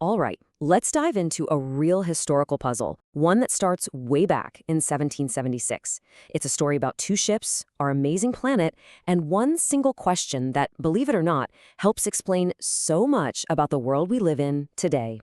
All right, let's dive into a real historical puzzle, one that starts way back in 1776. It's a story about two ships, our amazing planet, and one single question that, believe it or not, helps explain so much about the world we live in today.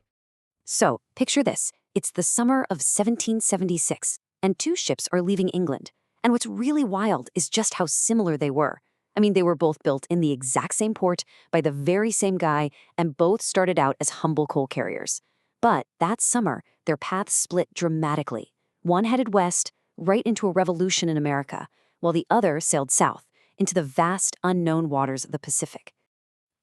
So, picture this. It's the summer of 1776, and two ships are leaving England. And what's really wild is just how similar they were. I mean, they were both built in the exact same port by the very same guy, and both started out as humble coal carriers. But that summer, their paths split dramatically. One headed west, right into a revolution in America, while the other sailed south, into the vast, unknown waters of the Pacific.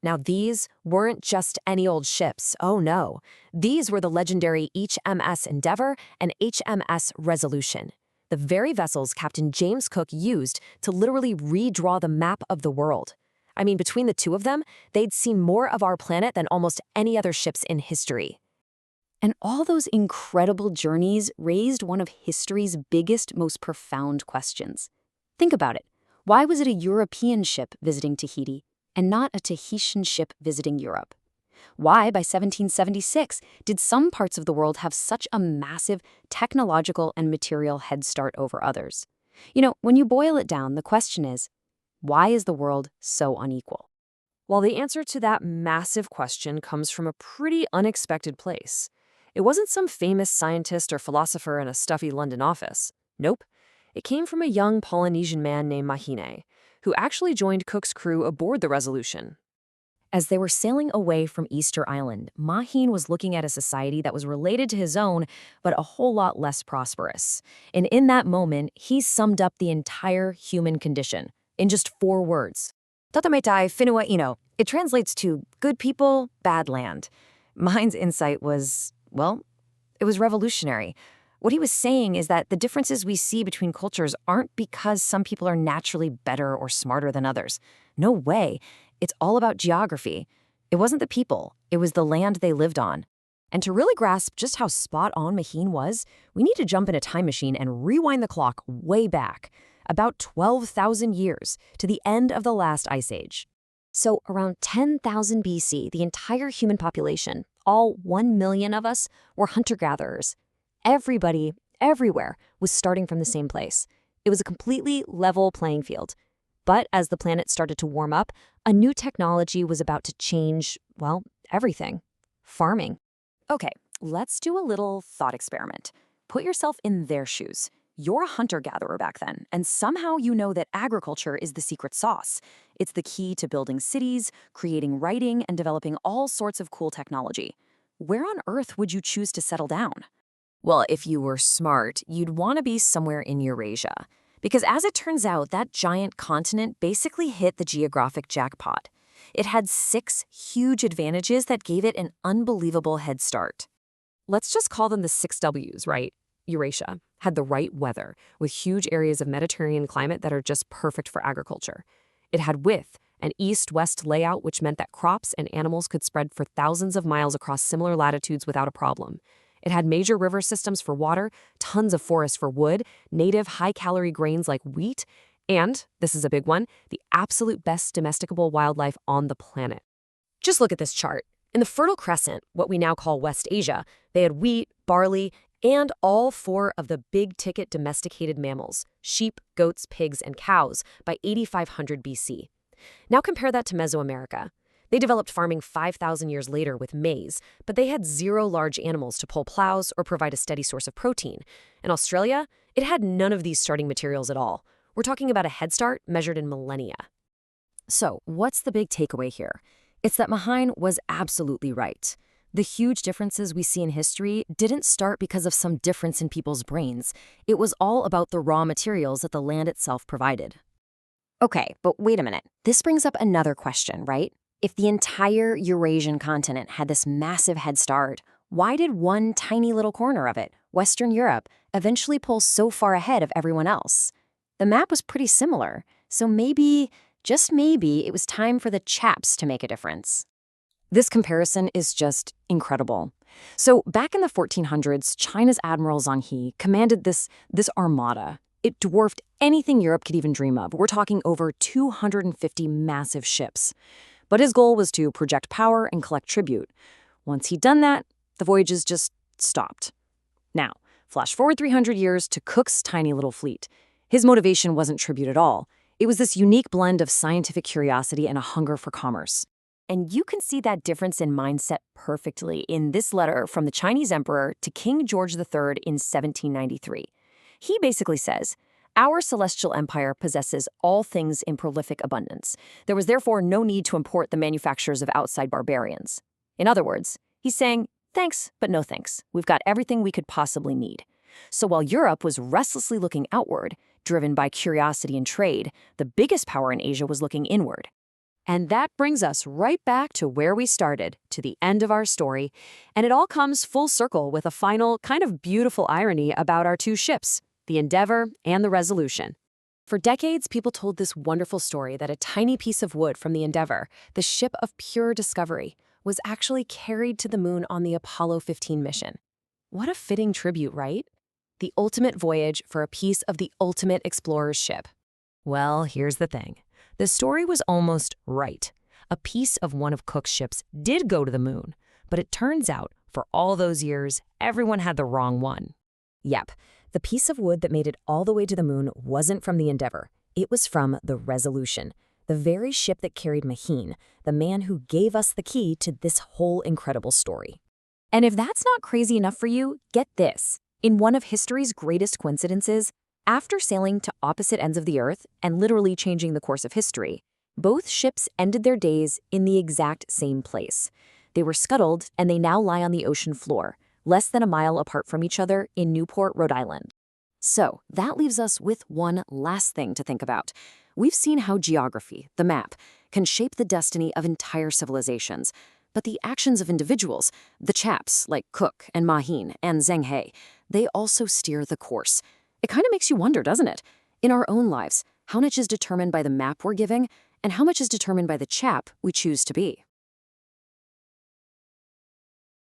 Now, these weren't just any old ships. Oh, no. These were the legendary HMS Endeavour and HMS Resolution, the very vessels Captain James Cook used to literally redraw the map of the world. I mean, between the two of them, they'd seen more of our planet than almost any other ships in history. And all those incredible journeys raised one of history's biggest, most profound questions. Think about it. Why was it a European ship visiting Tahiti and not a Tahitian ship visiting Europe? Why, by 1776, did some parts of the world have such a massive technological and material head start over others? When you boil it down, the question is, why is the world so unequal? Well, the answer to that massive question comes from a pretty unexpected place. It wasn't some famous scientist or philosopher in a stuffy London office. Nope. It came from a young Polynesian man named Mahine, who actually joined Cook's crew aboard the Resolution. As they were sailing away from Easter Island, Mahine was looking at a society that was related to his own, but a whole lot less prosperous. And in that moment, he summed up the entire human condition in just 4 words. Tatametai whenua ino. It translates to good people, bad land. Mahine's insight was, well, it was revolutionary. What he was saying is that the differences we see between cultures aren't because some people are naturally better or smarter than others. No way. It's all about geography. It wasn't the people, it was the land they lived on. And to really grasp just how spot on Mahine was, we need to jump in a time machine and rewind the clock way back, about 12,000 years, to the end of the last ice age. So around 10,000 BC, the entire human population, all 1 million of us, were hunter-gatherers. Everybody, everywhere, was starting from the same place. It was a completely level playing field. But as the planet started to warm up, a new technology was about to change, well, everything. Farming. Okay, let's do a little thought experiment. Put yourself in their shoes. You're a hunter-gatherer back then, and somehow you know that agriculture is the secret sauce. It's the key to building cities, creating writing, and developing all sorts of cool technology. Where on earth would you choose to settle down? Well, if you were smart, you'd want to be somewhere in Eurasia. Because as it turns out, that giant continent basically hit the geographic jackpot. It had 6 huge advantages that gave it an unbelievable head start. Let's just call them the 6 W's, right? Eurasia had the right weather, with huge areas of Mediterranean climate that are just perfect for agriculture. It had width, an east-west layout, which meant that crops and animals could spread for thousands of miles across similar latitudes without a problem. It had major river systems for water, tons of forests for wood, native high-calorie grains like wheat, and, this is a big one, the absolute best domesticable wildlife on the planet. Just look at this chart. In the Fertile Crescent, what we now call West Asia, they had wheat, barley, and all 4 of the big-ticket domesticated mammals, sheep, goats, pigs, and cows, by 8500 BC. Now compare that to Mesoamerica. They developed farming 5,000 years later with maize, but they had 0 large animals to pull plows or provide a steady source of protein. In Australia, it had none of these starting materials at all. We're talking about a head start measured in millennia. So, what's the big takeaway here? It's that Mahine was absolutely right. The huge differences we see in history didn't start because of some difference in people's brains. It was all about the raw materials that the land itself provided. Okay, but wait a minute. This brings up another question, right? If the entire Eurasian continent had this massive head start, why did one tiny little corner of it, Western Europe, eventually pull so far ahead of everyone else? The map was pretty similar, so maybe, just maybe, it was time for the chaps to make a difference. This comparison is just incredible. So back in the 1400s, China's Admiral Zhang He commanded this armada. It dwarfed anything Europe could even dream of. We're talking over 250 massive ships. But his goal was to project power and collect tribute. Once he'd done that, the voyages just stopped. Now, flash forward 300 years to Cook's tiny little fleet. His motivation wasn't tribute at all. It was this unique blend of scientific curiosity and a hunger for commerce. And you can see that difference in mindset perfectly in this letter from the Chinese emperor to King George III in 1793. He basically says, "Our celestial empire possesses all things in prolific abundance. There was therefore no need to import the manufactures of outside barbarians." In other words, he's saying, thanks, but no thanks. We've got everything we could possibly need. So while Europe was restlessly looking outward, driven by curiosity and trade, the biggest power in Asia was looking inward. And that brings us right back to where we started, to the end of our story. And it all comes full circle with a final, kind of beautiful irony about our two ships, the Endeavour and the Resolution. For decades, people told this wonderful story that a tiny piece of wood from the Endeavour, the ship of pure discovery, was actually carried to the moon on the Apollo 15 mission. What a fitting tribute, right? The ultimate voyage for a piece of the ultimate explorer's ship. Well, here's the thing. The story was almost right. A piece of one of Cook's ships did go to the moon, but it turns out, for all those years, everyone had the wrong one. Yep, the piece of wood that made it all the way to the moon wasn't from the Endeavour. It was from the Resolution, the very ship that carried Maheen, the man who gave us the key to this whole incredible story. And if that's not crazy enough for you, get this. In one of history's greatest coincidences, after sailing to opposite ends of the Earth and literally changing the course of history, both ships ended their days in the exact same place. They were scuttled, and they now lie on the ocean floor, less than a mile apart from each other in Newport, Rhode Island. So that leaves us with one last thing to think about. We've seen how geography, the map, can shape the destiny of entire civilizations. But the actions of individuals, the chaps like Cook and Maheen and Zheng He, they also steer the course. It kind of makes you wonder, doesn't it? In our own lives, how much is determined by the map we're giving, and how much is determined by the chap we choose to be?